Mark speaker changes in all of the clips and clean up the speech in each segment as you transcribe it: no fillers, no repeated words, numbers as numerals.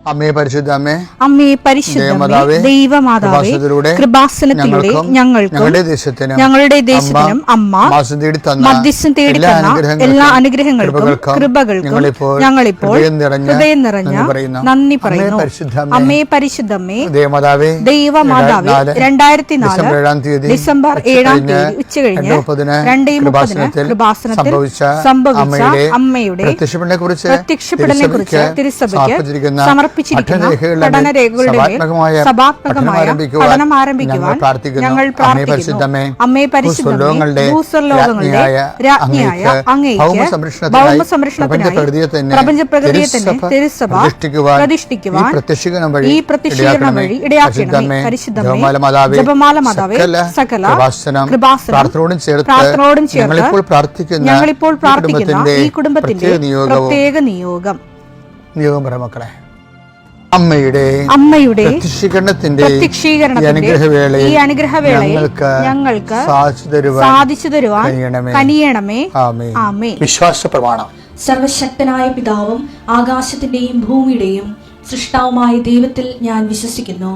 Speaker 1: അമ്മേ പരിശുദ്ധമേ,
Speaker 2: അമ്മേ പരിശുദ്ധമേ, ദൈവമാതാവേ, കൃപാസനത്തിലൂടെ ഞങ്ങൾക്കും ഞങ്ങളുടെ ദേശത്തിനും അമ്മ മധ്യസ്ഥം തേടി തന്ന എല്ലാ അനുഗ്രഹങ്ങൾക്കും കൃപകൾക്കും ഞങ്ങളിപ്പോൾ ഹൃദയം നിറഞ്ഞ നന്ദി പറയുന്നു. അമ്മേ പരിശുദ്ധമേ, ദൈവമാതാവേ, 2004 ഡിസംബർ 7 ഉച്ചകഴിഞ്ഞ് 2:30 കൃപാസനത്തിൽ സംഭവിച്ച അമ്മയുടെ പ്രത്യക്ഷപ്പെടലിനെ കുറിച്ച് തിരുസഭയ്ക്ക് സമർപ്പിച്ചിരിക്കുന്ന പഠനരേഖകളുടെ സഭാത്മകമായ പഠനം ആരംഭിക്കുവാൻ ഞങ്ങൾ പ്രാർത്ഥിക്കുന്നു. അമ്മേ പരിശുദ്ധമേ, ഭൂസ്വർലോകങ്ങളുടെ രാജ്ഞിയായ അങ്ങേയ്ക്ക് ഭൗമസംരക്ഷണത്തിനായി പ്രപഞ്ചപ്രകൃതിയെ തന്നെ തിരുസഭ പ്രതിഷ്ഠിക്കുവാൻ ഈ പ്രത്യക്ഷീകരണം വഴി ഇടയാക്കണമേ. പരിശുദ്ധമേ, ജപമാല മാതാവേ, സകല കൃപാസനം പ്രാർത്ഥനയോടും ചേർത്ത് ഞങ്ങളിപ്പോൾ പ്രാർത്ഥിക്കുന്ന ഈ കുടുംബത്തിന്റെ പ്രത്യേക നിയോഗം
Speaker 1: മക്കളെ, അമ്മയുടെ പ്രത്യക്ഷീകരണത്തിന്റെ ഈ അനുഗ്രഹവേളയിൽ ഞങ്ങൾക്ക് സാധിച്ചു തരുവാൻ കനിയണമേ. ആമേൻ. വിശ്വാസ പ്രമാണം.
Speaker 3: സർവശക്തനായ പിതാവും ആകാശത്തിന്റെയും ഭൂമിയുടെയും സൃഷ്ടാവുമായ ദൈവത്തിൽ ഞാൻ വിശ്വസിക്കുന്നു.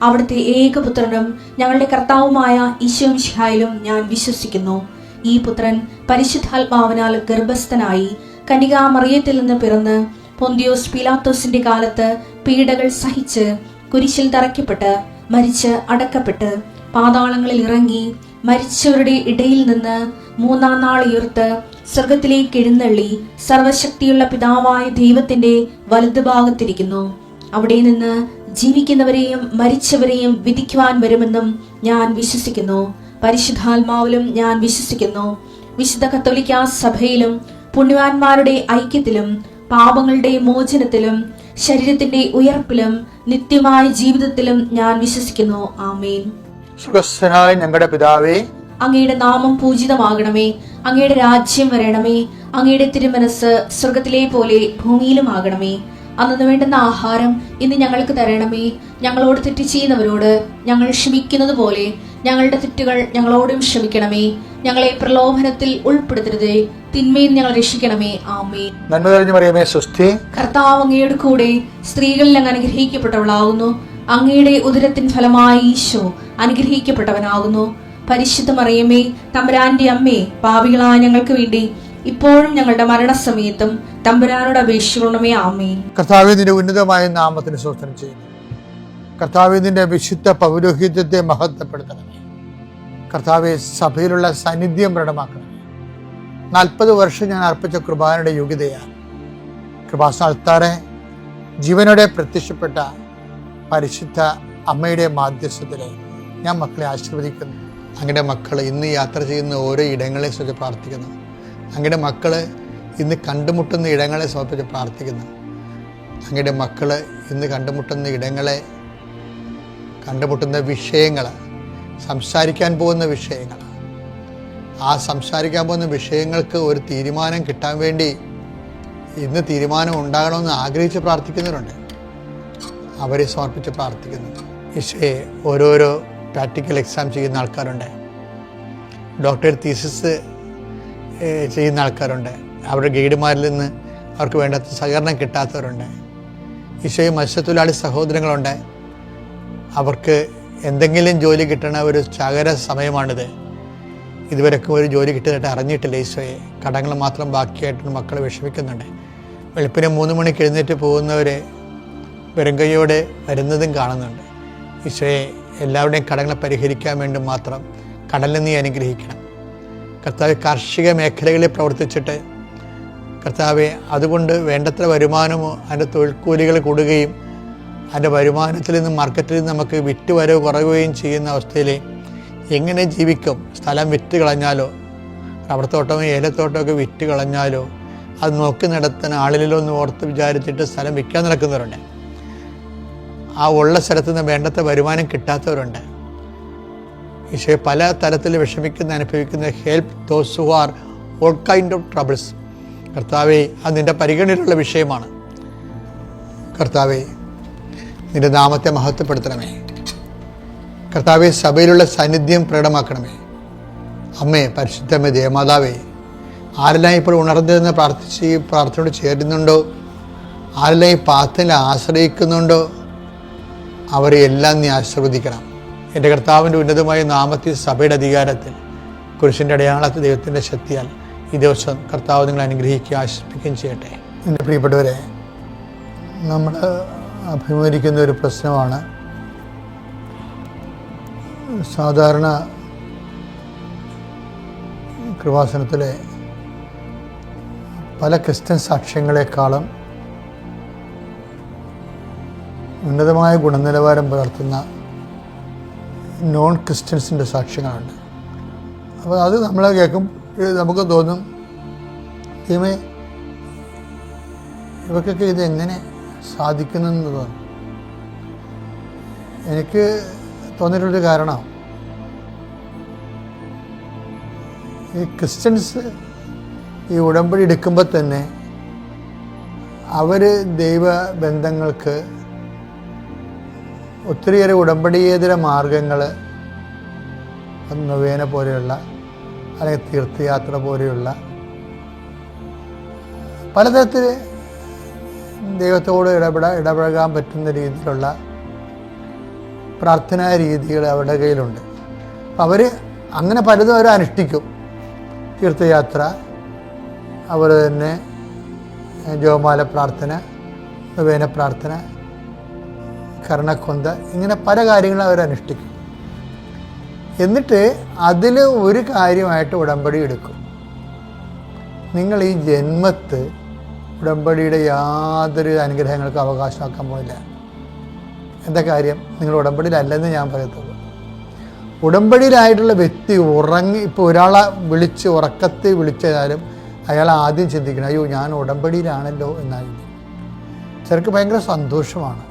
Speaker 3: അവിടുത്തെ ഏകപുത്രനും ഞങ്ങളുടെ കർത്താവുമായ ഈശോമിശിഹായിലും ഞാൻ വിശ്വസിക്കുന്നു. ഈ പുത്രൻ പരിശുദ്ധാത്മാവിനാൽ ഗർഭസ്ഥനായി കന്യകാമറിയത്തിൽ നിന്ന് പിറന്ന് പൊന്തിയോസ് പീലാത്തോസിന്റെ കാലത്ത് പീഡകൾ സഹിച്ച് കുരിശിൽ തറയ്ക്കപ്പെട്ട് മരിച്ച് അടക്കപ്പെട്ട് പാതാളങ്ങളിൽ ഇറങ്ങി മരിച്ചവരുടെ ഇടയിൽ നിന്ന് 3-ാം നാൾ ഉയർത്ത് സ്വർഗത്തിലേക്ക് എഴുന്നള്ളി സർവശക്തിയുള്ള പിതാവായ ദൈവത്തിന്റെ വലതുഭാഗത്തിരിക്കുന്നു. അവിടെ നിന്ന് ജീവിക്കുന്നവരെയും മരിച്ചവരെയും വിധിക്കുവാൻ വരുമെന്നും ഞാൻ വിശ്വസിക്കുന്നു. പരിശുദ്ധാത്മാവിലും ഞാൻ വിശ്വസിക്കുന്നു. വിശുദ്ധ കത്തോലിക്കാ സഭയിലും പുണ്യവാന്മാരുടെ ഐക്യത്തിലും പാപങ്ങളുടെ മോചനത്തിലും ശരീരത്തിന്റെ ഉയർപ്പിലും നിത്യമായ ജീവിതത്തിലും ഞാൻ വിശ്വസിക്കുന്നു. ആമേൻ.
Speaker 1: സ്വർഗ്ഗസ്ഥനായ ഞങ്ങളുടെ പിതാവേ,
Speaker 3: അങ്ങയുടെ നാമം പൂജിതമാകണമേ. അങ്ങയുടെ രാജ്യം വരണമേ. അങ്ങയുടെ തിരുമനസ് സ്വർഗത്തിലെ പോലെ ഭൂമിയിലും ആകണമേ. അന്നു വേണ്ടുന്ന ആഹാരം ഇന്ന് ഞങ്ങൾക്ക് തരണമേ. ഞങ്ങളോട് തെറ്റ് ചെയ്യുന്നവരോട് ഞങ്ങൾ ക്ഷമിക്കുന്നത് പോലെ ഞങ്ങളുടെ തെറ്റുകൾ ഞങ്ങളോടും ക്ഷമിക്കണമേ. ഞങ്ങളെ പ്രലോഭനത്തിൽ ഉൾപ്പെടുത്തരുതേ, തിന്മയിൽ ഞങ്ങൾ രക്ഷിക്കണമേ. ആമേൻ.
Speaker 1: നന്മ നിറഞ്ഞ മറിയമേ, സ്വസ്തി.
Speaker 3: കർത്താവ് അങ്ങയുടെ കൂടെ സ്ത്രീകളിൽ അങ്ങ് അനുഗ്രഹിക്കപ്പെട്ടവളാകുന്നു. അങ്ങയുടെ ഉദരത്തിൻ ഫലമായി ഈശോ അനുഗ്രഹിക്കപ്പെട്ടവനാകുന്നു. പരിശുദ്ധ മറിയമേ, തമ്പുരാന്റെ അമ്മേ, പാപികളായ ഞങ്ങൾക്ക് വേണ്ടി ഇപ്പോഴും ഞങ്ങളുടെ മരണസമയത്തും തമ്പുരാനോട് അപേക്ഷിക്കണമേ. ആമേൻ.
Speaker 1: കർത്താവേ, നിന്റെ ഉന്നതമായ നാമത്തിന് സ്തോത്രം ചെയ്യുന്നു. കർത്താവേ, നിന്റെ വിശുദ്ധ പൗരോഹിത്യത്തെ മഹത്വപ്പെടുത്തണമേ. കർത്താവെ, സഭയിലുള്ള സാന്നിധ്യം പ്രകടമാക്കണമേ. 40 വർഷം ഞാൻ അർപ്പിച്ച കുർബാനയുടെ യോഗ്യതയാണ്. കൃപാസനത്താറെ ജീവനോടെ പ്രത്യക്ഷപ്പെട്ട പരിശുദ്ധ അമ്മയുടെ മാധ്യസ്ഥത്തിലെ ഞാൻ മക്കളെ ആശീർവദിക്കുന്നു. അങ്ങയുടെ മക്കൾ ഇന്ന് യാത്ര ചെയ്യുന്ന ഓരോ ഇടങ്ങളെ സംബന്ധിച്ച് പ്രാർത്ഥിക്കുന്നു. അങ്ങയുടെ മക്കൾ ഇന്ന് കണ്ടുമുട്ടുന്ന ഇടങ്ങളെ സമർപ്പിച്ച് പ്രാർത്ഥിക്കുന്നു. അങ്ങയുടെ മക്കൾ ഇന്ന് കണ്ടുമുട്ടുന്ന ഇടങ്ങളെ, കണ്ടുമുട്ടുന്ന വിഷയങ്ങൾ, സംസാരിക്കാൻ പോകുന്ന വിഷയങ്ങൾ, ആ സംസാരിക്കാൻ പോകുന്ന വിഷയങ്ങൾക്ക് ഒരു തീരുമാനം കിട്ടാൻ വേണ്ടി ഇന്ന് തീരുമാനം ഉണ്ടാകണമെന്ന് ആഗ്രഹിച്ച് പ്രാർത്ഥിക്കുന്നവരുണ്ട്. അവരെ സമർപ്പിച്ച് പ്രാർത്ഥിക്കുന്നു. ഈശോയെ, ഓരോരോ പ്രാക്ടിക്കൽ എക്സാം ചെയ്യുന്ന ആൾക്കാരുണ്ട്, ഡോക്ടറേറ്റ് തീസിസ് ചെയ്യുന്ന ആൾക്കാരുണ്ട്, അവരുടെ ഗൈഡുമാരിൽ നിന്ന് അവർക്ക് വേണ്ടാത്ത സഹകരണം കിട്ടാത്തവരുണ്ട്. ഈശോയെ, മത്സ്യത്തൊഴിലാളി സഹോദരങ്ങളുണ്ട്, അവർക്ക് എന്തെങ്കിലും ജോലി കിട്ടണ ഒരു ചാകര സമയമാണിത്. ഇതുവരെയൊക്കെ ഒരു ജോലി കിട്ടിയതായിട്ട് അറിഞ്ഞിട്ടില്ല. ഈശോയെ, കടങ്ങൾ മാത്രം ബാക്കിയായിട്ട് മക്കൾ വിഷമിക്കുന്നുണ്ട്. വെളുപ്പിന് 3 മണിക്ക് എഴുന്നേറ്റ് പോകുന്നവരെ വെറുങ്കയോടെ വരുന്നതും കാണുന്നുണ്ട്. ഈശോയെ, എല്ലാവരുടെയും കടങ്ങളെ പരിഹരിക്കാൻ വേണ്ടി മാത്രം കടലിൽ നീ അനുഗ്രഹിക്കണം. കർത്താവ്, കാർഷിക മേഖലകളിൽ പ്രവർത്തിച്ചിട്ട് കർത്താവെ, അതുകൊണ്ട് വേണ്ടത്ര വരുമാനമോ അതിൻ്റെ തൊഴിൽക്കൂലികൾ കൂടുകയും അതിൻ്റെ വരുമാനത്തിൽ നിന്ന് മാർക്കറ്റിൽ നിന്ന് നമുക്ക് വിറ്റ് വരവ് കുറയുകയും ചെയ്യുന്ന അവസ്ഥയിൽ എങ്ങനെ ജീവിക്കും? സ്ഥലം വിറ്റ് കളഞ്ഞാലോ, റബ്ബർ തോട്ടമോ ഏലത്തോട്ടമൊക്കെ വിറ്റ് കളഞ്ഞാലോ, അത് നോക്കി നടത്തുന്ന ആളിലോ എന്ന് ഓർത്ത് വിചാരിച്ചിട്ട് സ്ഥലം വിൽക്കാൻ നടക്കുന്നവരുണ്ട്. ആ ഉള്ള സ്ഥലത്ത് നിന്ന് വേണ്ടത്ര വരുമാനം കിട്ടാത്തവരുണ്ട്. ഈശോയെ, പല തരത്തിൽ വിഷമിക്കുന്ന അനുഭവിക്കുന്ന help those who are all kind of troubles. കർത്താവെ, അത് നിൻ്റെ പരിഗണനയിലുള്ള വിഷയമാണ്. കർത്താവെ, നിന്റെ നാമത്തെ മഹത്വപ്പെടുത്തണമേ. കർത്താവെ, സഭയിലുള്ള സാന്നിധ്യം പ്രകടമാക്കണമേ. അമ്മേ, പരിശുദ്ധമേ, ദേവമാതാവേ, ആരെല്ലാം ഇപ്പോൾ ഉണർന്നിരുന്ന് പ്രാർത്ഥനയോട് ചേരുന്നുണ്ടോ ആരെല്ലാം ഈ പാത്തിനെ ആശ്രയിക്കുന്നുണ്ടോ അവരെ എല്ലാം നീ ആശീർവദിക്കണം. എൻ്റെ കർത്താവിൻ്റെ ഉന്നതമായ നാമത്തിൽ, സഭയുടെ അധികാരത്തിൽ, കുരിശിൻ്റെ അടയാളത്തിൽ, ദൈവത്തിൻ്റെ ശക്തിയാൽ ഈ ദിവസം കർത്താവ് നിങ്ങൾ അനുഗ്രഹിക്കുകയും ആശ്വസിപ്പിക്കുകയും ചെയ്യട്ടെ. എൻ്റെ പ്രിയപ്പെട്ടവരെ, നമ്മൾ അഭിമുഖീകരിക്കുന്ന ഒരു പ്രശ്നമാണ് സാധാരണ കൃപാസനത്തിലെ പല ക്രിസ്ത്യൻ സാക്ഷ്യങ്ങളെക്കാളും ഉന്നതമായ ഗുണനിലവാരം പുലർത്തുന്ന നോൺ ക്രിസ്ത്യൻസിൻ്റെ സാക്ഷ്യങ്ങളുണ്ട്. അപ്പോൾ അത് നമ്മൾ കേൾക്കും, നമുക്ക് തോന്നും, ദൈവമേ ഇവർക്കൊക്കെ ഇതെങ്ങനെ സാധിക്കുന്നെന്ന് തോന്നും. എനിക്ക് തോന്നിയിട്ടുള്ളൊരു കാരണം, ഈ ക്രിസ്ത്യൻസ് ഈ ഉടമ്പടി എടുക്കുമ്പോൾ തന്നെ അവർ ദൈവബന്ധങ്ങൾക്ക് ഒത്തിരിയേറെ ഉടമ്പടിയേതര മാർഗങ്ങൾ, നൊവേന പോലെയുള്ള അല്ലെങ്കിൽ തീർത്ഥയാത്ര പോലെയുള്ള പലതരത്തിൽ ദൈവത്തോട് ഇടപഴകാൻ പറ്റുന്ന രീതിയിലുള്ള പ്രാർത്ഥനാ രീതികൾ അവരുടെ കയ്യിലുണ്ട്. അപ്പം അവർ അങ്ങനെ പലതും അവർ അനുഷ്ഠിക്കും. തീർത്ഥയാത്ര, അതുപോലെ തന്നെ ജപമാല പ്രാർത്ഥന, നൊവേന പ്രാർത്ഥന, കർണക്കൊന്ത, ഇങ്ങനെ പല കാര്യങ്ങളും അവർ അനുഷ്ഠിക്കും. എന്നിട്ട് അതിൽ ഒരു കാര്യമായിട്ട് ഉടമ്പടി എടുക്കും. നിങ്ങൾ ഈ ജന്മത്ത് ഉടമ്പടിയുടെ യാതൊരു അനുഗ്രഹങ്ങൾക്കും അവകാശമാക്കാൻ പോയില്ല. എന്താ കാര്യം? നിങ്ങൾ ഉടമ്പടിയിലല്ലെന്ന് ഞാൻ പറയത്തുള്ളൂ. ഉടമ്പടിയിലായിട്ടുള്ള വ്യക്തി ഇപ്പോൾ ഒരാളെ വിളിച്ച് ഉറക്കത്തിൽ വിളിച്ചാലും അയാൾ ആദ്യം ചിന്തിക്കണം, അയ്യോ ഞാൻ ഉടമ്പടിയിലാണല്ലോ എന്നായിരിക്കും. ചിലർക്ക് ഭയങ്കര സന്തോഷമാണ്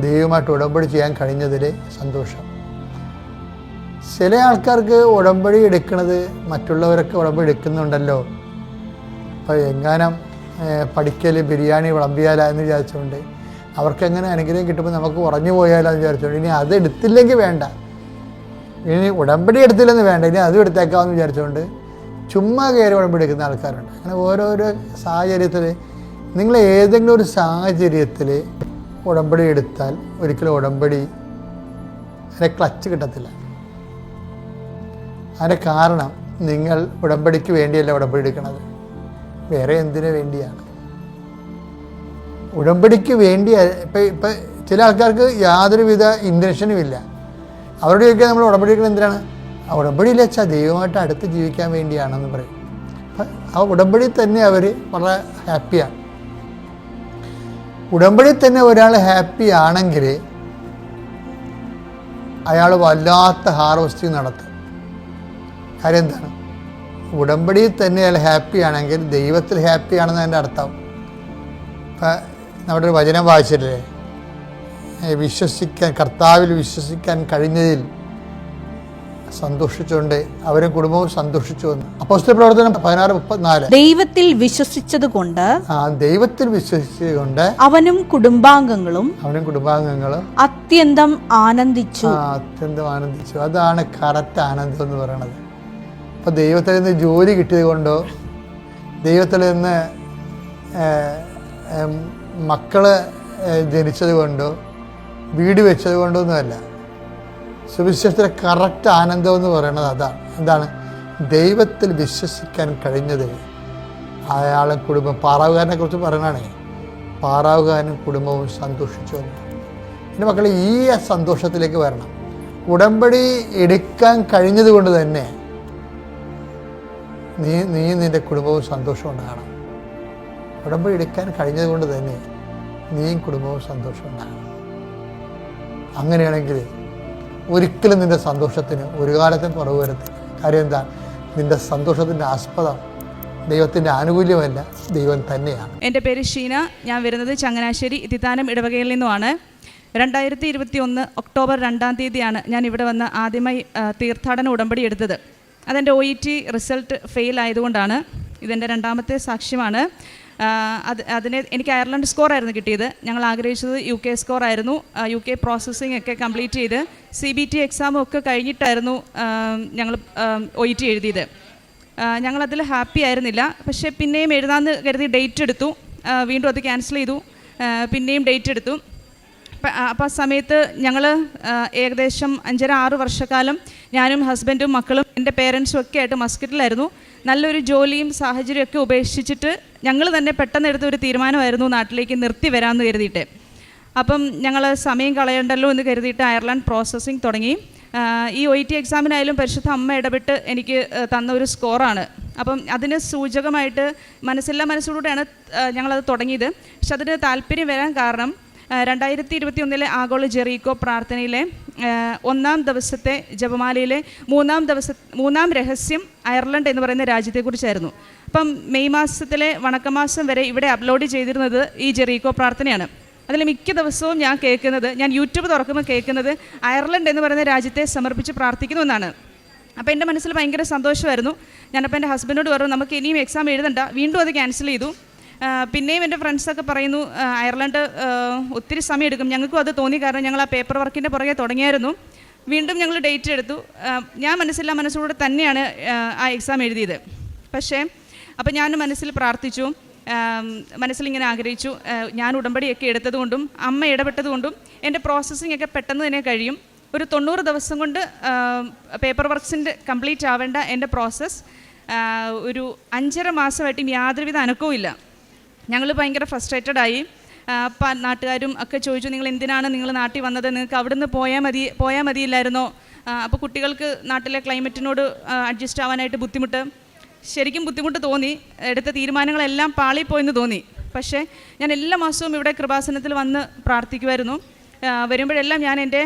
Speaker 1: ദൈവമായിട്ട് ഉടമ്പടി ചെയ്യാൻ കഴിഞ്ഞതിൽ സന്തോഷം. ചില ആൾക്കാർക്ക് ഉടമ്പടി എടുക്കുന്നത് മറ്റുള്ളവരൊക്കെ ഉടമ്പടി എടുക്കുന്നുണ്ടല്ലോ, അപ്പോൾ എങ്ങാനും പഠിക്കൽ ബിരിയാണി വിളമ്പിയാലോ എന്ന് വിചാരിച്ചുകൊണ്ട്, അവർക്കെങ്ങനെ അനുഗ്രഹം കിട്ടുമ്പോൾ നമുക്ക് ഉറഞ്ഞു പോയാലോ എന്ന് വിചാരിച്ചുകൊണ്ട്, ഇനി അത് എടുത്തില്ലെങ്കിൽ വേണ്ട, ഇനി ഉടമ്പടി എടുത്തില്ലെന്ന് വേണ്ട, ഇനി അതും എടുത്തേക്കാമെന്ന് വിചാരിച്ചുകൊണ്ട് ചുമ്മാ കയറി ഉടമ്പടി എടുക്കുന്ന ആൾക്കാരുണ്ട്. അങ്ങനെ ഓരോരോ സാഹചര്യത്തിൽ, നിങ്ങൾ ഏതെങ്കിലും ഒരു സാഹചര്യത്തിൽ ഉടമ്പടി എടുത്താൽ ഒരിക്കലും ഉടമ്പടി അതിൻ്റെ ക്ലച്ച് കിട്ടത്തില്ല. അതിൻ്റെ കാരണം നിങ്ങൾ ഉടമ്പടിക്ക് വേണ്ടിയല്ല ഉടമ്പടി എടുക്കണത്, വേറെ എന്തിനു വേണ്ടിയാണ്? ഉടമ്പടിക്ക് വേണ്ടി ഇപ്പം ചില ആൾക്കാർക്ക് യാതൊരുവിധ ഇൻറ്റൻഷനും ഇല്ല. അവരോട് ചോദിക്കാൻ നമ്മൾ ഉടമ്പടി എടുക്കുന്നത് എന്തിനാണ്? ആ ഉടമ്പടിയിൽ വെച്ചാൽ ദൈവമായിട്ട് അടുത്ത് ജീവിക്കാൻ വേണ്ടിയാണെന്ന് പറയും. അപ്പം ആ ഉടമ്പടി തന്നെ അവർ വളരെ ഹാപ്പിയാണ്. ഉടമ്പടി തന്നെ ഒരാൾ ഹാപ്പി ആണെങ്കിൽ അയാൾ വല്ലാത്ത ഹാർവസ്റ്റിംഗ് നടത്തും. കാര്യം എന്താണ്? ഉടമ്പടിയിൽ തന്നെ അയാൾ ഹാപ്പി ആണെങ്കിൽ ദൈവത്തിൽ ഹാപ്പി ആണെന്ന് അതിൻ്റെ അർത്ഥം. ഇപ്പം നമ്മുടെ ഒരു വചനം വായിച്ചില്ലേ, കർത്താവിൽ വിശ്വസിക്കാൻ കഴിഞ്ഞതിൽ സന്തോഷിച്ചുകൊണ്ട് അവരും കുടുംബവും സന്തോഷിച്ചു വന്നു. അപ്പോസ്തല പ്രവർത്തനം 16:34.
Speaker 2: ദൈവത്തിൽ വിശ്വസിച്ചതുകൊണ്ട്
Speaker 1: ദൈവത്തിൽ വിശ്വസിച്ചതുകൊണ്ട്
Speaker 2: അവനും കുടുംബാംഗങ്ങളും
Speaker 1: അത്യന്തം
Speaker 2: ആനന്ദിച്ചു.
Speaker 1: അതാണ് കറക്റ്റ് ആനന്ദം എന്ന് പറയുന്നത്. ഇപ്പം ദൈവത്തിൽ നിന്ന് ജോലി കിട്ടിയത് കൊണ്ടോ, ദൈവത്തിൽ നിന്ന് മക്കള് ജനിച്ചത് കൊണ്ടോ, വീട് വെച്ചത് കൊണ്ടോ ഒന്നുമല്ല. സുവിശേഷത്തിലെ കറക്റ്റ് ആനന്ദം എന്ന് പറയുന്നത് അതാണ്. എന്താണ്? ദൈവത്തിൽ വിശ്വസിക്കാൻ കഴിഞ്ഞത് അയാളും കുടുംബം. പാറാവുകാരനെ കുറിച്ച് പറയണേ, പാറാവുകാരനും കുടുംബവും സന്തോഷിച്ചു വന്നു. എൻ്റെ മക്കളെ, ഈ സന്തോഷത്തിലേക്ക് വരണം. ഉടമ്പടി എടുക്കാൻ കഴിഞ്ഞത് കൊണ്ട് തന്നെ നീ നിൻ്റെ കുടുംബവും സന്തോഷം ഉണ്ടാകണം. ഉടമ്പടി എടുക്കാൻ കഴിഞ്ഞത് കൊണ്ട് തന്നെ നീയും കുടുംബവും സന്തോഷം ഉണ്ടാകണം. അങ്ങനെയാണെങ്കിൽ ഒരിക്കലും നിൻ്റെ സന്തോഷത്തിന് ഒരു കാലത്തും കുറവ് വരത്തില്ല. കാര്യം എന്താ? നിൻ്റെ സന്തോഷത്തിൻ്റെ ആസ്പദം ദൈവത്തിൻ്റെ ആനുകൂല്യമല്ല, ദൈവം തന്നെയാണ്.
Speaker 4: എൻ്റെ പേര് ഷീന. ഞാൻ വരുന്നത് ചങ്ങനാശ്ശേരി ഇതിത്താനം ഇടവകയിൽ നിന്നുമാണ്. 2021 ഒക്ടോബർ 2-ാം തീയതിയാണ് ഞാൻ ഇവിടെ വന്ന് ആദ്യമായി തീർത്ഥാടന ഉടമ്പടി എടുത്തത്. അതെൻ്റെ OET റിസൾട്ട് ഫെയിൽ ആയതുകൊണ്ടാണ്. ഇതെൻ്റെ രണ്ടാമത്തെ സാക്ഷ്യമാണ്. അതിന് എനിക്ക് അയർലൻഡ് സ്കോറായിരുന്നു കിട്ടിയത്. ഞങ്ങൾ ആഗ്രഹിച്ചത് UK സ്കോറായിരുന്നു. UK പ്രോസസ്സിംഗ് ഒക്കെ കംപ്ലീറ്റ് ചെയ്ത് CBT എക്സാമും ഒക്കെ കഴിഞ്ഞിട്ടായിരുന്നു ഞങ്ങൾ OET എഴുതിയത്. ഞങ്ങളതിൽ ഹാപ്പി ആയിരുന്നില്ല. പക്ഷേ പിന്നെയും എഴുതാമെന്ന് കരുതി ഡേറ്റ് എടുത്തു. വീണ്ടും അത് ക്യാൻസൽ ചെയ്തു. പിന്നെയും ഡേറ്റ് എടുത്തു. അപ്പോൾ ആ സമയത്ത് ഞങ്ങൾ ഏകദേശം 5.5-6 വർഷക്കാലം ഞാനും ഹസ്ബൻഡും മക്കളും എൻ്റെ പേരൻസും ഒക്കെ ആയിട്ട് മസ്കറ്റിലായിരുന്നു. നല്ലൊരു ജോലിയും സാഹചര്യമൊക്കെ ഉപേക്ഷിച്ചിട്ട് ഞങ്ങൾ തന്നെ പെട്ടെന്ന് എടുത്ത ഒരു തീരുമാനമായിരുന്നു നാട്ടിലേക്ക് നിർത്തി വരാമെന്ന് കരുതിയിട്ട്. അപ്പം ഞങ്ങൾ സമയം കളയണ്ടല്ലോ എന്ന് കരുതിയിട്ട് അയർലൻഡ് പ്രോസസ്സിങ് തുടങ്ങി. ഈ OET എക്സാമിനായാലും പരിശുദ്ധ അമ്മ ഇടപെട്ട് എനിക്ക് തന്ന ഒരു സ്കോറാണ്. അപ്പം അതിന് സൂചകമായിട്ട് മനസ്സോടുകൂടെയാണ് ഞങ്ങളത് തുടങ്ങിയത്. പക്ഷെ അതിന് താല്പര്യം വരാൻ കാരണം 2021 ആഗോള ജെറീക്കോ പ്രാർത്ഥനയിലെ 1-ാം ദിവസത്തെ ജപമാലയിലെ 3-ാം രഹസ്യം അയർലൻഡ് എന്ന് പറയുന്ന രാജ്യത്തെക്കുറിച്ചായിരുന്നു. അപ്പം മെയ് മാസത്തിലെ വണക്കമാസം വരെ ഇവിടെ അപ്ലോഡ് ചെയ്തിരുന്നത് ഈ ജെറീക്കോ പ്രാർത്ഥനയാണ്. അതിൽ മിക്ക ദിവസവും ഞാൻ യൂട്യൂബ് തുറക്കുമ്പോൾ കേൾക്കുന്നത് അയർലൻഡ് എന്ന് പറയുന്ന രാജ്യത്തെ സമർപ്പിച്ച് പ്രാർത്ഥിക്കുന്നു എന്നാണ്. അപ്പോൾ എൻ്റെ മനസ്സിൽ ഭയങ്കര സന്തോഷമായിരുന്നു. ഞാനപ്പോൾ എൻ്റെ ഹസ്ബൻഡോട് പറഞ്ഞു, നമുക്ക് ഇനിയും എക്സാം എഴുതണ്ട, വീണ്ടും അത് ക്യാൻസൽ ചെയ്തു. പിന്നെയും എൻ്റെ ഫ്രണ്ട്സൊക്കെ പറയുന്നു അയർലൻഡ് ഒത്തിരി സമയം എടുക്കും. ഞങ്ങൾക്കും അത് തോന്നി, കാരണം ഞങ്ങൾ ആ പേപ്പർ വർക്കിൻ്റെ പുറകെ തുടങ്ങിയായിരുന്നു. വീണ്ടും ഞങ്ങൾ ഡേറ്റ് എടുത്തു. ഞാൻ മനസ്സോടെ തന്നെയാണ് ആ എക്സാം എഴുതിയത്. പക്ഷേ അപ്പോൾ ഞാൻ മനസ്സിൽ പ്രാർത്ഥിച്ചു, മനസ്സിലിങ്ങനെ ആഗ്രഹിച്ചു, ഞാൻ ഉടമ്പടിയൊക്കെ എടുത്തതുകൊണ്ടും അമ്മ ഇടപെട്ടതുകൊണ്ടും എൻ്റെ പ്രോസസ്സിംഗ് ഒക്കെ പെട്ടെന്ന് തന്നെ കഴിയും. ഒരു 90 ദിവസം കൊണ്ട് പേപ്പർ വർക്ക്സിൻ്റെ കംപ്ലീറ്റ് ആവേണ്ട എൻ്റെ പ്രോസസ്സ് ഒരു 5.5 മാസമായിട്ടും യാതൊരുവിധ അനക്കവും ഇല്ല. ഞങ്ങൾ ഭയങ്കര ഫ്രസ്ട്രേറ്റഡായി. നാട്ടുകാരും ഒക്കെ ചോദിച്ചു, നിങ്ങൾ എന്തിനാണ് നിങ്ങൾ നാട്ടിൽ വന്നത്, നിങ്ങൾക്ക് അവിടെ നിന്ന് പോയാൽ മതിയില്ലായിരുന്നോ? അപ്പോൾ കുട്ടികൾക്ക് നാട്ടിലെ ക്ലൈമറ്റിനോട് അഡ്ജസ്റ്റ് ആവാനായിട്ട് ശരിക്കും ബുദ്ധിമുട്ട് തോന്നി. എടുത്ത തീരുമാനങ്ങളെല്ലാം പാളിപ്പോയെന്ന് തോന്നി. പക്ഷേ ഞാൻ എല്ലാ മാസവും ഇവിടെ കൃപാസനത്തിൽ വന്ന് പ്രാർത്ഥിക്കുമായിരുന്നു. വരുമ്പോഴെല്ലാം ഞാൻ എൻ്റെ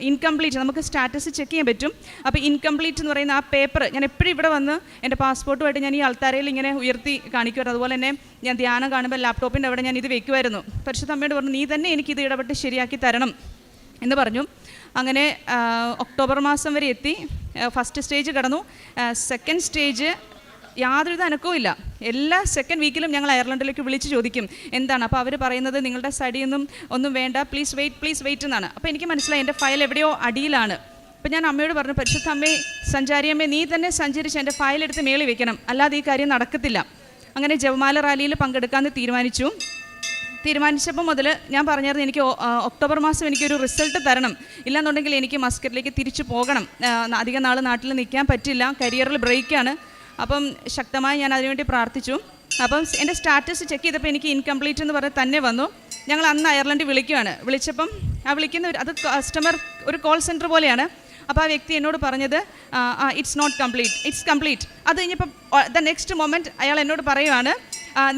Speaker 4: ഇൻകംപ്ലീറ്റ്, നമുക്ക് സ്റ്റാറ്റസ് ചെക്ക് ചെയ്യാൻ പറ്റും. അപ്പോൾ ഇൻകംപ്ലീറ്റ് എന്ന് പറയുന്ന ആ പേപ്പർ ഞാൻ എപ്പോഴും ഇവിടെ വന്ന് എൻ്റെ പാസ്പോർട്ടുമായിട്ട് ഞാൻ ഈ അൾത്താരയിൽ ഇങ്ങനെ ഉയർത്തി കാണിക്കുമായിരുന്നു. അതുപോലെ തന്നെ ഞാൻ ധ്യാനം കാണുമ്പോൾ ലാപ്ടോപ്പിൻ്റെ അവിടെ ഞാൻ ഇത് വെക്കുമായിരുന്നു. പരിശുദ്ധ അമ്മയോട് പറഞ്ഞു, നീ തന്നെ എനിക്കിത് ഇടപെട്ട് ശരിയാക്കി തരണം എന്ന് പറഞ്ഞു. അങ്ങനെ ഒക്ടോബർ മാസം വരെ എത്തി. ഫസ്റ്റ് സ്റ്റേജ് കടന്നു. സെക്കൻഡ് സ്റ്റേജ് യാതൊരു അനക്കവും ഇല്ല. എല്ലാ സെക്കൻഡ് വീക്കിലും ഞങ്ങൾ അയർലൻഡിലേക്ക് വിളിച്ച് ചോദിക്കും എന്താണ്. അപ്പോൾ അവർ പറയുന്നത് നിങ്ങളുടെ ഒന്നും വേണ്ട, പ്ലീസ് വെയിറ്റ് എന്നാണ്. അപ്പോൾ എനിക്ക് മനസ്സിലായി എൻ്റെ ഫയൽ എവിടെയോ അടിയിലാണ്. അപ്പോൾ ഞാൻ അമ്മയോട് പറഞ്ഞു, പരിശുദ്ധ അമ്മേ, സഞ്ചാരിയമ്മേ, നീ തന്നെ സഞ്ചരിച്ച് എൻ്റെ ഫയലെടുത്ത് മേളിൽ വെക്കണം, അല്ലാതെ ഈ കാര്യം നടക്കത്തില്ല. അങ്ങനെ ജപമാല റാലിയിൽ പങ്കെടുക്കാമെന്ന് തീരുമാനിച്ചപ്പോൾ മുതൽ ഞാൻ പറഞ്ഞായിരുന്നു, എനിക്ക് ഒക്ടോബർ മാസം എനിക്കൊരു റിസൾട്ട് തരണം, ഇല്ലാന്നുണ്ടെങ്കിൽ എനിക്ക് മസ്കറ്റിലേക്ക് തിരിച്ചു പോകണം, അധികം നാൾ നാട്ടിൽ നിൽക്കാൻ പറ്റില്ല, കരിയറിൽ ബ്രേക്കാണ്. അപ്പം ശക്തമായി ഞാൻ അതിനുവേണ്ടി പ്രാർത്ഥിച്ചു. അപ്പം എൻ്റെ സ്റ്റാറ്റസ് ചെക്ക് ചെയ്തപ്പോൾ എനിക്ക് ഇൻകംപ്ലീറ്റ് എന്ന് പറഞ്ഞ് തന്നെ വന്നു. ഞങ്ങൾ അന്ന് അയർലൻഡ് വിളിച്ചപ്പം വിളിക്കുന്ന അത് കസ്റ്റമർ ഒരു കോൾ സെൻറ്റർ പോലെയാണ്. അപ്പോൾ ആ വ്യക്തി എന്നോട് പറഞ്ഞത് it's not complete, it's complete. അത് കഴിഞ്ഞപ്പോൾ ദ നെക്സ്റ്റ് മൊമെൻറ്റ് അയാൾ എന്നോട് പറയുവാണ്,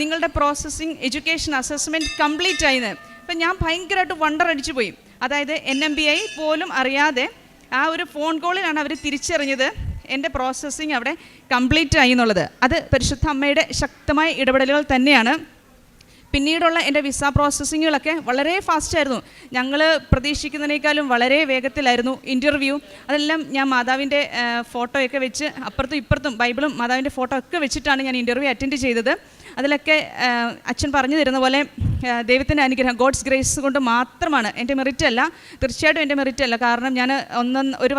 Speaker 4: നിങ്ങളുടെ പ്രോസസ്സിംഗ് എഡ്യൂക്കേഷൻ അസസ്മെൻറ്റ് കംപ്ലീറ്റ് ആയിന്ന്. അപ്പം ഞാൻ ഭയങ്കരമായിട്ട് വണ്ടർ അടിച്ചു പോയി. അതായത് NMBI പോലും അറിയാതെ ആ ഒരു ഫോൺ കോളിലാണ് അവർ തിരിച്ചറിഞ്ഞത് എൻ്റെ പ്രോസസ്സിങ് അവിടെ കംപ്ലീറ്റ് ആയി എന്നുള്ളത്. അത് പരിശുദ്ധ അമ്മയുടെ ശക്തമായ ഇടപെടലുകൾ തന്നെയാണ്. പിന്നീടുള്ള എൻ്റെ വിസ പ്രോസസ്സിങ്ങുകളൊക്കെ വളരെ ഫാസ്റ്റായിരുന്നു. ഞങ്ങൾ പ്രതീക്ഷിക്കുന്നതിനേക്കാളും വളരെ വേഗത്തിലായിരുന്നു. ഇൻ്റർവ്യൂ അതെല്ലാം ഞാൻ മാതാവിൻ്റെ ഫോട്ടോയൊക്കെ വെച്ച് അപ്പുറത്തും ഇപ്പുറത്തും ബൈബിളും മാതാവിൻ്റെ ഫോട്ടോ ഒക്കെ വെച്ചിട്ടാണ് ഞാൻ ഇൻ്റർവ്യൂ അറ്റൻഡ് ചെയ്തത്. അതിലൊക്കെ അച്ഛൻ പറഞ്ഞു തരുന്ന പോലെ ദൈവത്തിൻ്റെ അനുഗ്രഹം, ഗോഡ്സ് ഗ്രേസ് കൊണ്ട് മാത്രമാണ്. എൻ്റെ മെറിറ്റ് അല്ല, തീർച്ചയായിട്ടും എൻ്റെ മെറിറ്റ് അല്ല. കാരണം ഞാൻ 1.5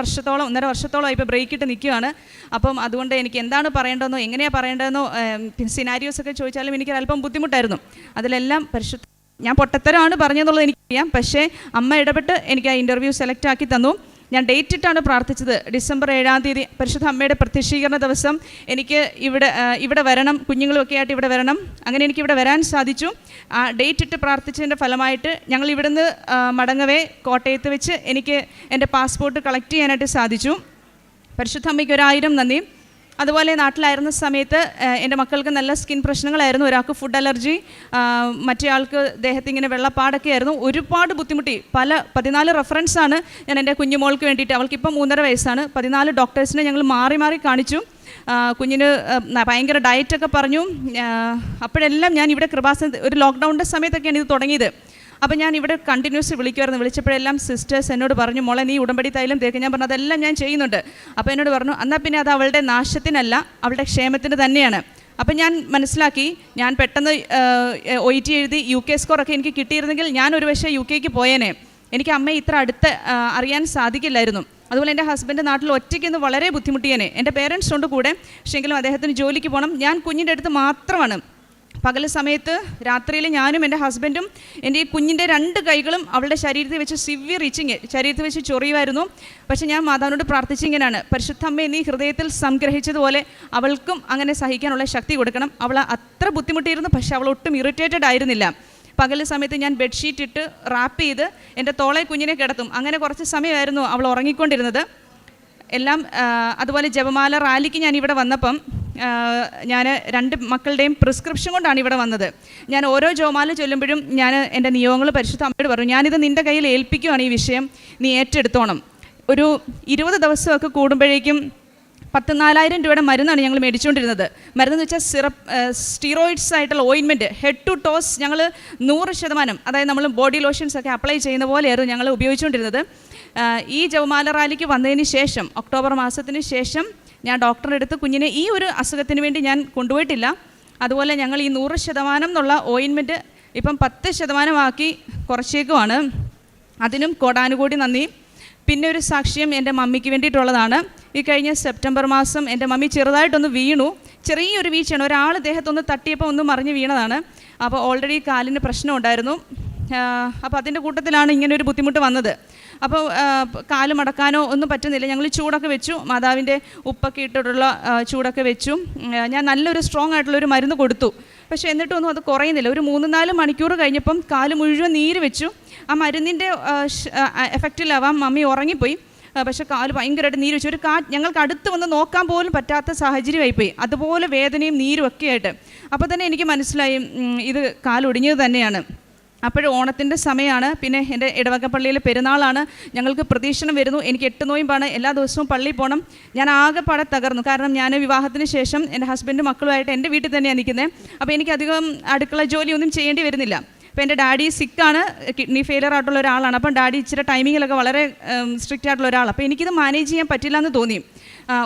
Speaker 4: വർഷത്തോളം ഇപ്പോൾ ബ്രേക്ക് ഇട്ട് നിൽക്കുകയാണ്. അപ്പം അതുകൊണ്ട് എനിക്ക് എന്താണ് പറയേണ്ടതെന്നോ എങ്ങനെയാണ് പറയേണ്ടതെന്നോ സിനാരിയോസൊക്കെ ചോദിച്ചാലും എനിക്കൊരല്പം ബുദ്ധിമുട്ടായിരുന്നു. അതിലെല്ലാം ഞാൻ പൊട്ടത്തരമാണ് പറഞ്ഞതെന്നുള്ളത് എനിക്കറിയാം. പക്ഷേ അമ്മ ഇടപെട്ട് എനിക്ക് ആ ഇൻ്റർവ്യൂ സെലക്ട് ആക്കി തന്നു. ഞാൻ ഡേറ്റ് ഇട്ടാണ് പ്രാർത്ഥിച്ചത്. ഡിസംബർ 7-ാം തീയതി പരിശുദ്ധ അമ്മയുടെ പ്രത്യക്ഷീകരണ ദിവസം എനിക്ക് ഇവിടെ വരണം, കുഞ്ഞുങ്ങളുമൊക്കെ ആയിട്ട് ഇവിടെ വരണം. അങ്ങനെ എനിക്ക് ഇവിടെ വരാൻ സാധിച്ചു. ആ ഡേറ്റ് ഇട്ട് പ്രാർത്ഥിച്ചതിൻ്റെ ഫലമായിട്ട് ഞങ്ങൾ ഇവിടുന്ന് മടങ്ങവേ കോട്ടയത്ത് വെച്ച് എനിക്ക് എൻ്റെ പാസ്പോർട്ട് കളക്ട് ചെയ്യാനായിട്ട് സാധിച്ചു. പരിശുദ്ധ അമ്മയ്ക്ക് 1000 നന്ദി. അതുപോലെ നാട്ടിലായിരുന്ന സമയത്ത് എൻ്റെ മക്കൾക്ക് നല്ല സ്കിൻ പ്രശ്നങ്ങളായിരുന്നു. ഒരാൾക്ക് ഫുഡ് അലർജി, മറ്റേ ആൾക്ക് ദേഹത്തിങ്ങനെ വെള്ളപ്പാടൊക്കെ ആയിരുന്നു. ഒരുപാട് ബുദ്ധിമുട്ടി. 14 റെഫറൻസാണ് ഞാൻ എൻ്റെ കുഞ്ഞുമോൾക്ക് വേണ്ടിയിട്ട്, അവൾക്കിപ്പം 3.5 വയസ്സാണ്. 14 ഡോക്ടേഴ്സിനെ ഞങ്ങൾ മാറി കാണിച്ചു. കുഞ്ഞിന് ഭയങ്കര ഡയറ്റൊക്കെ പറഞ്ഞു. അപ്പോഴെല്ലാം ഞാൻ ഇവിടെ കൃപാസന ഒരു ലോക്ക്ഡൗണിൻ്റെ സമയത്തൊക്കെയാണ് ഇത് തുടങ്ങിയത്. അപ്പോൾ ഞാൻ ഇവിടെ കണ്ടിന്യൂസ് വിളിക്കുമായിരുന്നു. സിസ്റ്റേഴ്സ് എന്നോട് പറഞ്ഞു, മോളെ നീ ഉടമ്പടി തൈലം തേക്ക്. ഞാൻ പറഞ്ഞു അതെല്ലാം ഞാൻ ചെയ്യുന്നുണ്ട്. അപ്പോൾ എന്നോട് പറഞ്ഞു, എന്നാൽ പിന്നെ അത് അവളുടെ നാശത്തിനല്ല, അവളുടെ ക്ഷേമത്തിന് തന്നെയാണ്. അപ്പം ഞാൻ മനസ്സിലാക്കി, ഞാൻ പെട്ടെന്ന് OET എഴുതി UK സ്കോറൊക്കെ എനിക്ക് കിട്ടിയിരുന്നെങ്കിൽ ഞാൻ ഒരു പക്ഷേ UK പോയേനെ. എനിക്ക് അമ്മയെ ഇത്ര അടുത്ത് അറിയാൻ സാധിക്കില്ലായിരുന്നു. അതുപോലെ എൻ്റെ ഹസ്ബൻഡ് നാട്ടിൽ ഒറ്റയ്ക്ക് വളരെ ബുദ്ധിമുട്ടിയേനെ. എൻ്റെ പേരൻസ് ഉണ്ട് കൂടെ, പക്ഷേങ്കിലും അദ്ദേഹത്തിന് ജോലിക്ക് പോകണം. ഞാൻ കുഞ്ഞിൻ്റെ അടുത്ത് മാത്രമാണ്. പകൽ സമയത്ത് രാത്രിയിൽ ഞാനും എൻ്റെ ഹസ്ബൻഡും എൻ്റെ ഈ കുഞ്ഞിൻ്റെ 2 കൈകളും അവളുടെ ശരീരത്തിൽ വെച്ച് സിവിയർ ഇച്ചിങ്, ശരീരത്തിൽ വെച്ച് ചൊറിയുമായിരുന്നു. പക്ഷേ ഞാൻ മാതാവിനോട് പ്രാർത്ഥിച്ചിങ്ങനെയാണ്, പരിശുദ്ധ അമ്മേ നീ ഹൃദയത്തിൽ സംഗ്രഹിച്ചതുപോലെ അവൾക്കും അങ്ങനെ സഹിക്കാനുള്ള ശക്തി കൊടുക്കണം. അവൾ അത്ര ബുദ്ധിമുട്ടിയിരുന്നു, പക്ഷേ അവൾ ഒട്ടും ഇറിറ്റേറ്റഡ് ആയിരുന്നില്ല. പകൽ സമയത്ത് ഞാൻ ബെഡ്ഷീറ്റ് ഇട്ട് റാപ്പ് ചെയ്ത് എൻ്റെ തോളെ കുഞ്ഞിനെ കിടത്തും. അങ്ങനെ കുറച്ച് സമയമായിരുന്നു അവൾ ഉറങ്ങിക്കൊണ്ടിരുന്നത് എല്ലാം. അതുപോലെ ജപമാല റാലിക്ക് ഞാൻ ഇവിടെ വന്നപ്പം ഞാൻ 2 മക്കളുടെയും പ്രിസ്ക്രിപ്ഷൻ കൊണ്ടാണ് ഇവിടെ വന്നത്. ഞാൻ ഓരോ ജപമാല ചൊല്ലുമ്പോഴും ഞാൻ എൻ്റെ നിയോഗങ്ങൾ പരിശുദ്ധ അമ്മയോട് പറഞ്ഞു, ഞാനിത് നിൻ്റെ കയ്യിൽ ഏൽപ്പിക്കുവാണ്, ഈ വിഷയം നീ ഏറ്റെടുത്തോണം. ഒരു 20 ദിവസമൊക്കെ കൂടുമ്പോഴേക്കും 14,000 രൂപയുടെ മരുന്നാണ് ഞങ്ങൾ മേടിച്ചുകൊണ്ടിരുന്നത്. മരുന്നെന്ന് വെച്ചാൽ സ്റ്റീറോയിഡ്സ് ആയിട്ടുള്ള ഓയിൻമെൻറ്റ്, ഹെഡ് ടു ടോസ് ഞങ്ങൾ 100%, അതായത് നമ്മൾ ബോഡി ലോഷൻസ് ഒക്കെ അപ്ലൈ ചെയ്യുന്ന പോലെയായിരുന്നു ഞങ്ങൾ ഉപയോഗിച്ചുകൊണ്ടിരുന്നത്. ഈ ജപമാല റാലിക്ക് വന്നതിന് ശേഷം, ഒക്ടോബർ മാസത്തിന് ശേഷം ഞാൻ ഡോക്ടറുടെ അടുത്ത് കുഞ്ഞിനെ ഈ ഒരു അസുഖത്തിന് വേണ്ടി ഞാൻ കൊണ്ടുപോയിട്ടില്ല. അതുപോലെ ഞങ്ങൾ ഈ 100% എന്നുള്ള ഓയിൻമെൻറ്റ് ഇപ്പം 10% കുറച്ചേക്കുമാണ്. അതിനും കോടാനുകൂടി നന്ദി. പിന്നെ ഒരു സാക്ഷ്യം എൻ്റെ മമ്മിക്ക് വേണ്ടിയിട്ടുള്ളതാണ്. ഈ കഴിഞ്ഞ സെപ്റ്റംബർ മാസം എൻ്റെ മമ്മി ചെറുതായിട്ടൊന്ന് വീണു. ചെറിയൊരു വീഴ്ചയാണ്, ഒരാൾ ദേഹത്തൊന്ന് തട്ടിയപ്പോൾ ഒന്ന് മറിഞ്ഞ് വീണതാണ്. അപ്പോൾ ഓൾറെഡി കാലിന് പ്രശ്നം ഉണ്ടായിരുന്നു. അപ്പോൾ അതിൻ്റെ കൂട്ടത്തിലാണ് ഇങ്ങനൊരു ബുദ്ധിമുട്ട് വന്നത്. അപ്പോൾ കാല് മടക്കാനോ ഒന്നും പറ്റുന്നില്ല. ഞങ്ങൾ ചൂടൊക്കെ വെച്ചു, മാതാവിൻ്റെ ഉപ്പൊക്കെ ഇട്ടിട്ടുള്ള ചൂടൊക്കെ വെച്ചു. ഞാൻ നല്ലൊരു സ്ട്രോങ് ആയിട്ടുള്ളൊരു മരുന്ന് കൊടുത്തു. പക്ഷേ എന്നിട്ടൊന്നും അത് കുറയുന്നില്ല. ഒരു 3-4 മണിക്കൂർ കഴിഞ്ഞപ്പം കാല് മുഴുവൻ നീര് വെച്ചു. ആ മരുന്നിൻ്റെ എഫക്റ്റിലാവാം മമ്മി ഉറങ്ങിപ്പോയി. പക്ഷേ കാല് ഭയങ്കരമായിട്ട് നീര് വെച്ചു. ഞങ്ങൾക്ക് അടുത്ത് വന്ന് നോക്കാൻ പോലും പറ്റാത്ത സാഹചര്യമായിപ്പോയി. അതുപോലെ വേദനയും നീരും ഒക്കെ ആയിട്ട്. അപ്പോൾ തന്നെ എനിക്ക് മനസ്സിലായി ഇത് കാലൊടിഞ്ഞത് തന്നെയാണ്. അപ്പോഴും ഓണത്തിൻ്റെ സമയമാണ്. പിന്നെ എൻ്റെ ഇടവകപ്പള്ളിയിലെ പെരുന്നാളാണ്. ഞങ്ങൾക്ക് പ്രതീക്ഷണം വരുന്നു. എനിക്ക് 8 നോയമ്പാണ്. എല്ലാ ദിവസവും പള്ളിയിൽ പോകണം. ഞാൻ ആകെപ്പാടെ തകർന്നു. കാരണം ഞാൻ വിവാഹത്തിന് ശേഷം എൻ്റെ ഹസ്ബൻഡും മക്കളുമായിട്ട് എൻ്റെ വീട്ടിൽ തന്നെയാണ് നിൽക്കുന്നത്. അപ്പോൾ എനിക്കധികം അടുക്കള ജോലിയൊന്നും ചെയ്യേണ്ടി വരുന്നില്ല. അപ്പോൾ എൻ്റെ ഡാഡി സിക്കാണ്, കിഡ്നി ഫെയിലർ ആയിട്ടുള്ള ഒരാളാണ്. അപ്പം ഡാഡി ഇച്ചിരി ടൈമിങ്ങിലൊക്കെ വളരെ സ്ട്രിക്റ്റ് ആയിട്ടുള്ള ഒരാൾ. അപ്പോൾ എനിക്കിത് മാനേജ് ചെയ്യാൻ പറ്റില്ല എന്ന് തോന്നി.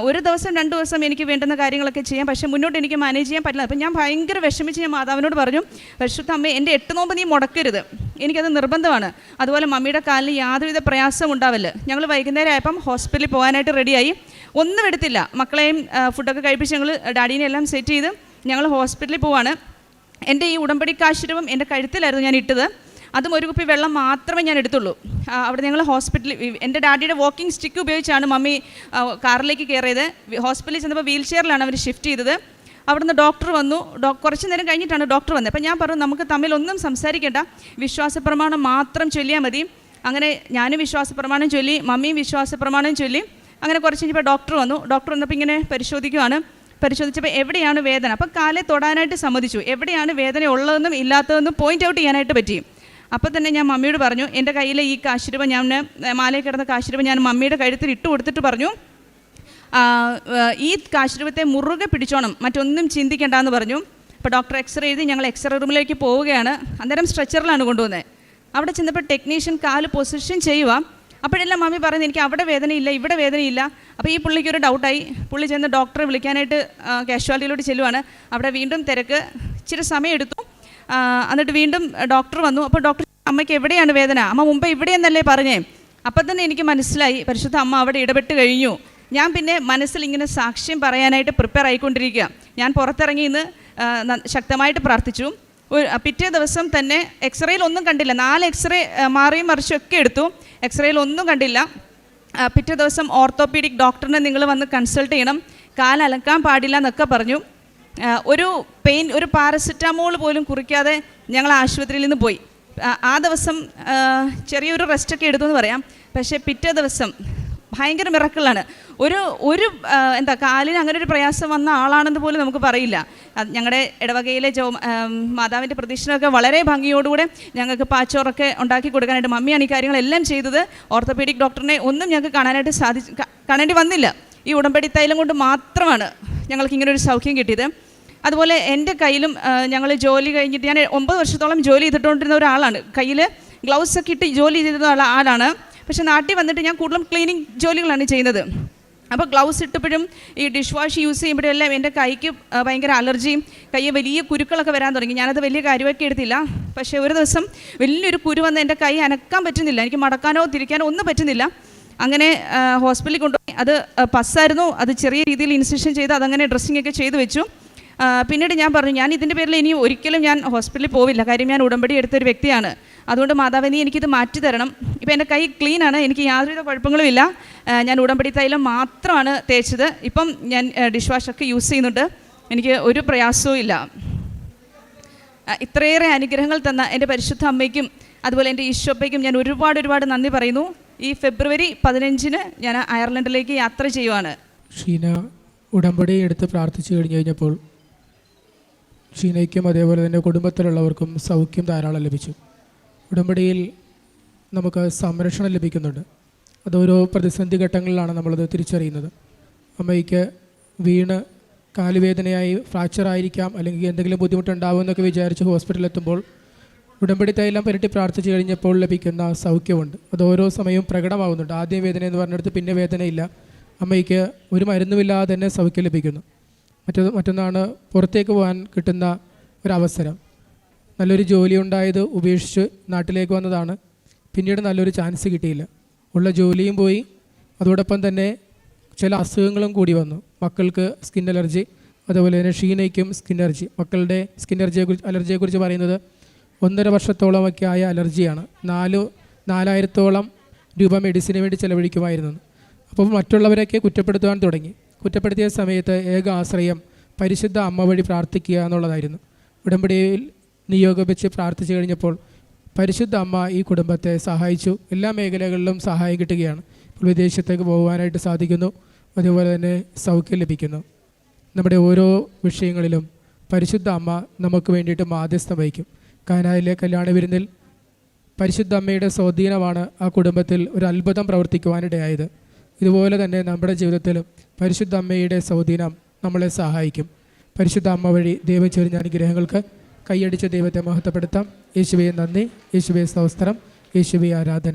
Speaker 4: ഒരു ദിവസം 2 ദിവസം എനിക്ക് വേണ്ടുന്ന കാര്യങ്ങളൊക്കെ ചെയ്യാം, പക്ഷേ മുന്നോട്ട് എനിക്ക് മാനേജ് ചെയ്യാൻ പറ്റില്ല. അപ്പം ഞാൻ ഭയങ്കര വിഷമിച്ച് ഞാൻ മാതാവിനോട് പറഞ്ഞു, പരിശുദ്ധ അമ്മേ എൻ്റെ 8 നോമ്പ് നീ മുടക്കരുത്, എനിക്കത് നിർബന്ധമാണ്. അതുപോലെ മമ്മിയുടെ കാലിന് യാതൊരുവിധ പ്രയാസം ഉണ്ടാവില്ല. ഞങ്ങൾ വൈകുന്നേരം ആയപ്പം ഹോസ്പിറ്റലിൽ പോകാനായിട്ട് റെഡിയായി. ഒന്നും എടുത്തില്ല, മക്കളെയും ഫുഡൊക്കെ കഴിപ്പിച്ച് ഞങ്ങൾ ഡാഡീനെ എല്ലാം സെറ്റ് ചെയ്ത് ഞങ്ങൾ ഹോസ്പിറ്റലിൽ പോവാണ്. എൻ്റെ ഈ ഉടമ്പടിക്കാശുരവും എൻ്റെ കഴുത്തിലായിരുന്നു ഞാൻ ഇട്ടത്. അതും 1 കുപ്പി വെള്ളം മാത്രമേ ഞാൻ എടുത്തുള്ളൂ. അവിടെ ഞങ്ങൾ ഹോസ്പിറ്റലിൽ എൻ്റെ ഡാഡിയുടെ വാക്കിംഗ് സ്റ്റിക്ക് ഉപയോഗിച്ചാണ് മമ്മി കാറിലേക്ക് കയറിയത്. ഹോസ്പിറ്റലിൽ ചെന്നപ്പോൾ വീൽ ചെയറിലാണ് അവർ ഷിഫ്റ്റ് ചെയ്തത്. അവിടുന്ന് ഡോക്ടർ വന്നു. കുറച്ച് നേരം കഴിഞ്ഞിട്ടാണ് ഡോക്ടർ വന്നത്. അപ്പോൾ ഞാൻ പറഞ്ഞു, നമുക്ക് തമ്മിലൊന്നും സംസാരിക്കേണ്ട, വിശ്വാസപ്രമാണം മാത്രം ചൊല്ലിയാൽ മതി. അങ്ങനെ ഞാനും വിശ്വാസപ്രമാണം ചൊല്ലി, മമ്മിയും വിശ്വാസപ്രമാണം ചൊല്ലി. അങ്ങനെ കുറച്ച് കഴിഞ്ഞപ്പോൾ ഡോക്ടർ വന്നു. ഡോക്ടർ വന്നപ്പോൾ ഇങ്ങനെ പരിശോധിക്കുകയാണ്. പരിശോധിച്ചപ്പോൾ എവിടെയാണ് വേദന, അപ്പോൾ കാലെ തൊടാനായിട്ട് സമ്മതിച്ചു. എവിടെയാണ് വേദന ഉള്ളതെന്നും ഇല്ലാത്തതെന്നും പോയിൻ്റ് ഔട്ട് ചെയ്യാനായിട്ട് പറ്റി. അപ്പോൾ തന്നെ ഞാൻ മമ്മിയോട് പറഞ്ഞു, എൻ്റെ കയ്യിലെ ഈ കാശുരൂപ, ഞാൻ മാലയിൽ കിടന്ന കാശുരൂപ ഞാൻ മമ്മിയുടെ കഴുത്തിൽ ഇട്ട് കൊടുത്തിട്ട് പറഞ്ഞു, ഈ കാശുരൂപത്തെ മുറുകെ പിടിച്ചോണം, മറ്റൊന്നും ചിന്തിക്കേണ്ടെന്ന് പറഞ്ഞു. അപ്പോൾ ഡോക്ടർ എക്സ്റേ എഴുതി ഞങ്ങൾ എക്സ്റേ റൂമിലേക്ക് പോവുകയാണ്. അന്നേരം സ്ട്രെച്ചറിലാണ് കൊണ്ടുവന്നത്. അവിടെ ചെന്നപ്പോൾ ടെക്നീഷ്യൻ കാല് പൊസിഷൻ ചെയ്യുക. അപ്പോഴെല്ലാം മമ്മി പറയുന്നത്, എനിക്ക് അവിടെ വേദനയില്ല, ഇവിടെ വേദനയില്ല. അപ്പോൾ ഈ പുള്ളിക്ക് ഒരു ഡൗട്ടായി. പുള്ളി ചെന്ന് ഡോക്ടറെ വിളിക്കാനായിട്ട് കാഷ്വാലിറ്റിയിലോട്ട് ചെല്ലുവാണ്. അവിടെ വീണ്ടും തിരക്ക്, ഇച്ചിരി സമയം എടുത്തു. എന്നിട്ട് വീണ്ടും ഡോക്ടർ വന്നു. അപ്പോൾ ഡോക്ടർ, അമ്മയ്ക്ക് എവിടെയാണ് വേദന, അമ്മ മുമ്പ് ഇവിടെയെന്നല്ലേ പറഞ്ഞേ. അപ്പം തന്നെ എനിക്ക് മനസ്സിലായി പരിശുദ്ധ അമ്മ അവിടെ ഇടപെട്ട് കഴിഞ്ഞു. ഞാൻ പിന്നെ മനസ്സിൽ ഇങ്ങനെ സാക്ഷ്യം പറയാനായിട്ട് പ്രിപ്പയർ ആയിക്കൊണ്ടിരിക്കുക. ഞാൻ പുറത്തിറങ്ങി ഇന്ന് ശക്തമായിട്ട് പ്രാർത്ഥിച്ചു. പിറ്റേ ദിവസം തന്നെ എക്സ്റേയിൽ ഒന്നും കണ്ടില്ല. 4 എക്സ്റേ മാറിയും മറിച്ചും ഒക്കെ എടുത്തു, എക്സ്റേയിൽ ഒന്നും കണ്ടില്ല. പിറ്റേ ദിവസം ഓർത്തോപീഡിക് ഡോക്ടറിനെ നിങ്ങൾ വന്ന് കൺസൾട്ട് ചെയ്യണം, കാലനക്കാൻ പാടില്ല എന്നൊക്കെ പറഞ്ഞു. ഒരു പാരസെറ്റാമോൾ പോലും കുറിക്കാതെ ഞങ്ങൾ ആശുപത്രിയിൽ നിന്ന് പോയി. ആ ദിവസം ചെറിയൊരു റെസ്റ്റൊക്കെ എടുത്തു എന്ന് പറയാം. പക്ഷേ പിറ്റേ ദിവസം ഭയങ്കര മിറക്കിളാണ്. കാലിന് അങ്ങനെ ഒരു പ്രയാസം വന്ന ആളാണെന്ന് പോലും നമുക്ക് പറയില്ല. ഞങ്ങളുടെ ഇടവകയിലെ മാതാവിൻ്റെ പ്രദക്ഷിണമൊക്കെ വളരെ ഭംഗിയോടുകൂടെ ഞങ്ങൾക്ക് പാച്ചോറൊക്കെ ഉണ്ടാക്കി കൊടുക്കാനായിട്ട് മമ്മിയാണ് ഈ കാര്യങ്ങളെല്ലാം ചെയ്തത്. ഓർത്തോപീഡിക് ഡോക്ടറിനെ ഒന്നും ഞങ്ങൾക്ക് കാണേണ്ടി വന്നില്ല. ഈ ഉടമ്പടി തൈലം കൊണ്ട് മാത്രമാണ് ഞങ്ങൾക്ക് ഇങ്ങനെ ഒരു സൗഖ്യം കിട്ടിയത്. അതുപോലെ എൻ്റെ കയ്യിലും ഞങ്ങൾ ജോലി കഴിഞ്ഞിട്ട്, ഞാൻ 9 വർഷത്തോളം ജോലി ചെയ്തിട്ടുകൊണ്ടിരുന്ന ഒരാളാണ്. കയ്യിൽ ഗ്ലൗസൊക്കെ ഇട്ട് ജോലി ചെയ്തിരുന്ന ആളാണ്. പക്ഷേ നാട്ടിൽ വന്നിട്ട് ഞാൻ കൂടുതലും ക്ലീനിങ് ജോലികളാണ് ചെയ്യുന്നത്. അപ്പോൾ ഗ്ലൗസ് ഇട്ടപ്പോഴും ഈ ഡിഷ് വാഷ് യൂസ് ചെയ്യുമ്പോഴെല്ലാം എൻ്റെ കൈക്ക് ഭയങ്കര അലർജിയും കൈ വലിയ കുരുക്കളൊക്കെ വരാൻ തുടങ്ങി. ഞാനത് വലിയ കാര്യമാക്കി എടുത്തില്ല. പക്ഷേ ഒരു ദിവസം വലിയൊരു കുരു വന്ന് എൻ്റെ കൈ അനക്കാൻ പറ്റുന്നില്ല, എനിക്ക് മടക്കാനോ തിരിക്കാനോ ഒന്നും പറ്റുന്നില്ല. അങ്ങനെ ഹോസ്പിറ്റലിൽ കൊണ്ടുപോയി. അത് പസ്സായിരുന്നു. അത് ചെറിയ രീതിയിൽ ഇൻസിഷൻ ചെയ്ത് അതങ്ങനെ ഡ്രസ്സിങ്ങൊക്കെ ചെയ്ത് വെച്ചു. പിന്നീട് ഞാൻ പറഞ്ഞു, ഞാൻ ഇതിൻ്റെ പേരിൽ ഇനി ഒരിക്കലും ഞാൻ ഹോസ്പിറ്റലിൽ പോവില്ല, കാര്യം ഞാൻ ഉടമ്പടി എടുത്തൊരു വ്യക്തിയാണ്. അതുകൊണ്ട് മാതാവേ, നീ എനിക്കിത് മാറ്റി തരണം. ഇപ്പോൾ എൻ്റെ കൈ ക്ലീനാണ്, എനിക്ക് യാതൊരുവിധ കുഴപ്പങ്ങളും ഇല്ല. ഞാൻ ഉടമ്പടി തൈലം മാത്രമാണ് തേച്ചത്. ഇപ്പം ഞാൻ ഡിഷ് വാഷൊക്കെ യൂസ് ചെയ്യുന്നുണ്ട്, എനിക്ക് ഒരു പ്രയാസവും ഇല്ല. ഇത്രയേറെ അനുഗ്രഹങ്ങൾ തന്ന എൻ്റെ പരിശുദ്ധ അമ്മയ്ക്കും അതുപോലെ എൻ്റെ ഈശോപ്പയ്ക്കും ഞാൻ ഒരുപാട് നന്ദി പറയുന്നു. ഈ ഫെബ്രുവരി 15 ഞാൻ അയർലൻഡിലേക്ക് യാത്ര ചെയ്യുവാണ്.
Speaker 5: ഷീന ഉടമ്പടി എടുത്ത് പ്രാർത്ഥിച്ചു കഴിഞ്ഞപ്പോൾ ഷീനയ്ക്കും അതേപോലെ തന്നെ കുടുംബത്തിലുള്ളവർക്കും സൗഖ്യം ധാരാളം ലഭിച്ചു. ഉടമ്പടിയിൽ നമുക്ക് സംരക്ഷണം ലഭിക്കുന്നുണ്ട്. അതോരോ പ്രതിസന്ധി ഘട്ടങ്ങളിലാണ് നമ്മളത് തിരിച്ചറിയുന്നത്. അമ്മയ്ക്ക് വീണ് കാലുവേദനയായി ഫ്രാക്ചറായിരിക്കാം, അല്ലെങ്കിൽ എന്തെങ്കിലും ബുദ്ധിമുട്ടുണ്ടാവുമെന്നൊക്കെ വിചാരിച്ച് ഹോസ്പിറ്റലിലെത്തുമ്പോൾ ഉടമ്പടി തൈലം പുരട്ടി പ്രാർത്ഥിച്ചു കഴിഞ്ഞപ്പോൾ ലഭിക്കുന്ന സൗഖ്യമുണ്ട്. അത് ഓരോ സമയവും പ്രകടമാകുന്നുണ്ട്. ആദ്യം വേദന എന്ന് പറഞ്ഞെടുത്ത് പിന്നെ വേദനയില്ല. അമ്മയ്ക്ക് ഒരു മരുന്നുമില്ലാതെ തന്നെ സൗഖ്യം ലഭിക്കുന്നു. മറ്റൊന്നാണ് പുറത്തേക്ക് പോകാൻ കിട്ടുന്ന ഒരവസരം. നല്ലൊരു ജോലി ഉണ്ടായത് ഉപേക്ഷിച്ച് നാട്ടിലേക്ക് വന്നതാണ്. പിന്നീട് നല്ലൊരു ചാൻസ് കിട്ടിയില്ല. ഉള്ള ജോലിയും പോയി, അതോടൊപ്പം തന്നെ ചില അസുഖങ്ങളും കൂടി വന്നു. മക്കൾക്ക് സ്കിൻ അലർജി, അതുപോലെ തന്നെ ഷീനയ്ക്കും സ്കിൻ അലർജി. മക്കളുടെ സ്കിൻ അലർജിയെക്കുറിച്ച് പറയുന്നത് 1.5 വർഷത്തോളമൊക്കെ ആയ അലർജിയാണ്. 4,000-ഓളം രൂപ മെഡിസിന് വേണ്ടി ചെലവഴിക്കുമായിരുന്നു. അപ്പോൾ മറ്റുള്ളവരൊക്കെ കുറ്റപ്പെടുത്തുവാൻ തുടങ്ങി. കുറ്റപ്പെടുത്തിയ സമയത്ത് ഏക ആശ്രയം പരിശുദ്ധ അമ്മ വഴി പ്രാർത്ഥിക്കുക എന്നുള്ളതായിരുന്നു. ഉടമ്പടിയിൽ നിയോഗം വെച്ച് പ്രാർത്ഥിച്ചു കഴിഞ്ഞപ്പോൾ പരിശുദ്ധ അമ്മ ഈ കുടുംബത്തെ സഹായിച്ചു. എല്ലാ മേഖലകളിലും സഹായം കിട്ടുകയാണ്. ഇപ്പോൾ വിദേശത്തേക്ക് പോകുവാനായിട്ട് സാധിക്കുന്നു, അതുപോലെ തന്നെ സൗഖ്യം ലഭിക്കുന്നു. നമ്മുടെ ഓരോ വിഷയങ്ങളിലും പരിശുദ്ധ അമ്മ നമുക്ക് വേണ്ടിയിട്ട് മാധ്യസ്ഥം വഹിക്കും. കാനായിലെ കല്യാണ വിരുന്നിൽ പരിശുദ്ധ അമ്മയുടെ സ്വാധീനമാണ് ആ കുടുംബത്തിൽ ഒരു അത്ഭുതം പ്രവർത്തിക്കുവാനിടയായത്. ഇതുപോലെ തന്നെ നമ്മുടെ ജീവിതത്തിലും പരിശുദ്ധ അമ്മയുടെ സ്വാധീനം നമ്മളെ സഹായിക്കും. പരിശുദ്ധ അമ്മ വഴി ദൈവം ചൊരിഞ്ഞ അനുഗ്രഹങ്ങൾക്ക് കൈയടിച്ച ദൈവത്തെ മഹത്വപ്പെടുത്താം. യേശുവേ നന്ദി, യേശുവേ സ്തോത്രം, യേശുവേ ആരാധന.